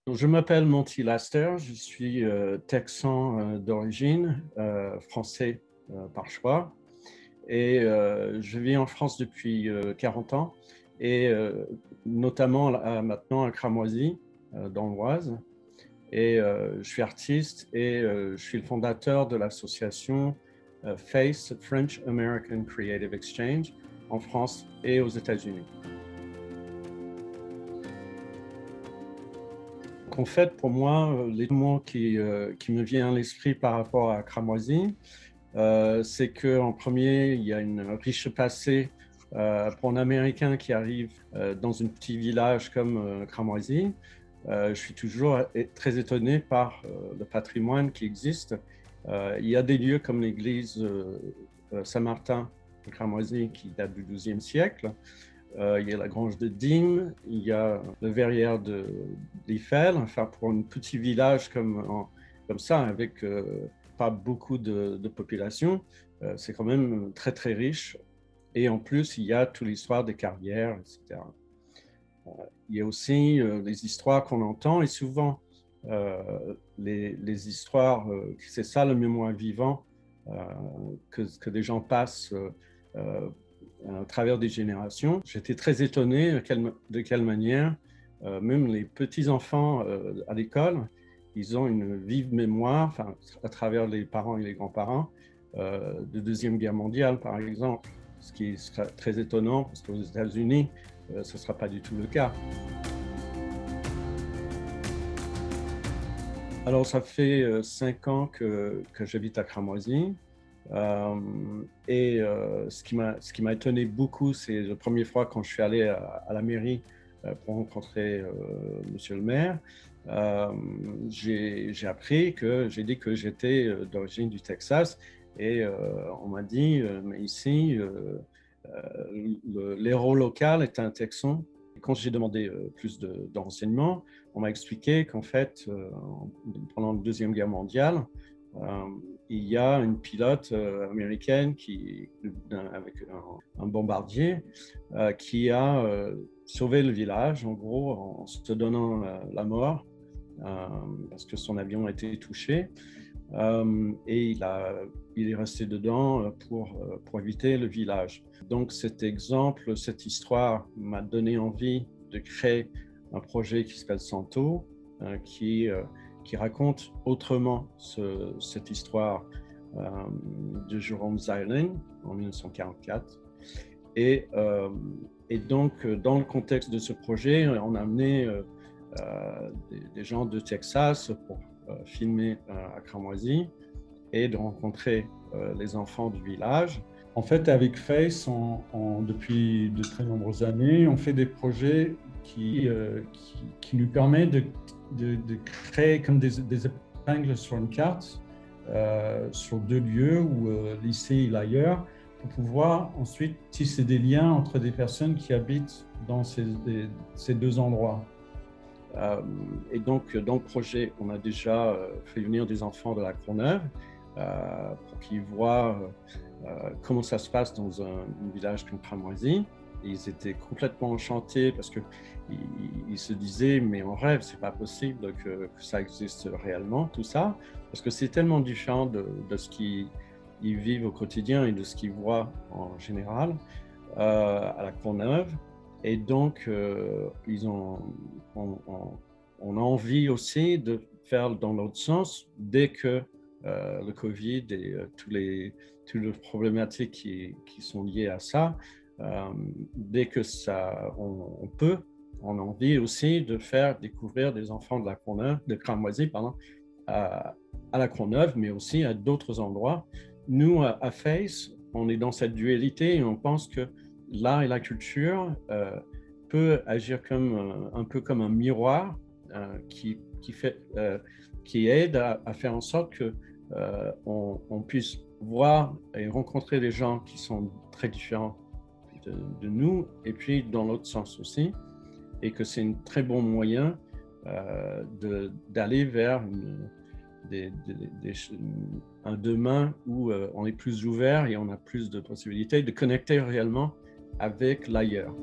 Donc, je m'appelle Monty Laster, je suis texan d'origine, français par choix, et je vis en France depuis 40 ans, et notamment maintenant à Cramoisy, dans l'Oise. Et je suis artiste et je suis le fondateur de l'association FACE, French American Creative Exchange, en France et aux États-Unis. En fait, pour moi, les mots qui me viennent à l'esprit par rapport à Cramoisy, c'est qu'en premier, il y a une riche passé pour un Américain qui arrive dans un petit village comme Cramoisy. Je suis toujours très étonné par le patrimoine qui existe. Il y a des lieux comme l'église Saint-Martin de Cramoisy qui date du XIIe siècle. Il y a la grange de Digne, il y a le verrière d'Eiffel. Enfin, pour un petit village comme ça, avec pas beaucoup de population, c'est quand même très, très riche. Et en plus, il y a toute l'histoire des carrières, etc. Il y a aussi les histoires qu'on entend, et souvent, les histoires, c'est ça le mémoire vivant que des gens passent à travers des générations. J'étais très étonné de quelle manière, même les petits-enfants à l'école, ils ont une vive mémoire, enfin, à travers les parents et les grands-parents, de Deuxième Guerre mondiale, par exemple, ce qui sera très étonnant, parce qu'aux États-Unis, ce ne sera pas du tout le cas. Alors, ça fait 5 ans que j'habite à Cramoisy. Ce qui m'a étonné beaucoup, c'est la première fois quand je suis allé à la mairie pour rencontrer monsieur le maire. J'ai appris j'ai dit que j'étais d'origine du Texas et on m'a dit, mais ici, l'héros local est un Texan. Et quand j'ai demandé plus d'enseignements, on m'a expliqué qu'en fait, pendant la Deuxième Guerre mondiale, il y a une pilote américaine avec un bombardier qui a sauvé le village, en gros, en se donnant la mort, parce que son avion a été touché. Et il est resté dedans pour éviter le village. Donc cet exemple, cette histoire m'a donné envie de créer un projet qui s'appelle Santo, qui raconte autrement cette histoire de Jerome Zeiling en 1944. Et donc, dans le contexte de ce projet, on a amené des gens de Texas pour filmer à Cramoisy et de rencontrer les enfants du village. En fait, avec Face, depuis de très nombreuses années, on fait des projets qui nous permettent de créer comme des épingles sur une carte, sur 2 lieux, ou l'ici et l'ailleurs, pour pouvoir ensuite tisser des liens entre des personnes qui habitent dans ces 2 endroits. Et donc, dans le projet, on a déjà fait venir des enfants de la Courneuve pour qu'ils voient comment ça se passe dans un village comme Cramoisy. Ils étaient complètement enchantés parce qu'ils se disaient, mais en rêve, c'est pas possible que ça existe réellement, tout ça, parce que c'est tellement différent de ce qu'ils vivent au quotidien et de ce qu'ils voient en général à la Courneuve. Et donc, on a envie aussi de faire dans l'autre sens dès que le Covid et toutes les problématiques qui sont liées à ça, dès que on peut, on a envie aussi de faire découvrir des enfants de la Courneuve, de Cramoisy, pardon, à la Courneuve, mais aussi à d'autres endroits. Nous, à Face, on est dans cette dualité et on pense que l'art et la culture peut agir un peu comme un miroir qui aide à faire en sorte que on puisse voir et rencontrer des gens qui sont très différents de nous, et puis dans l'autre sens aussi, et que c'est un très bon moyen d'aller vers un demain où on est plus ouvert et on a plus de possibilités de connecter réellement avec l'ailleurs.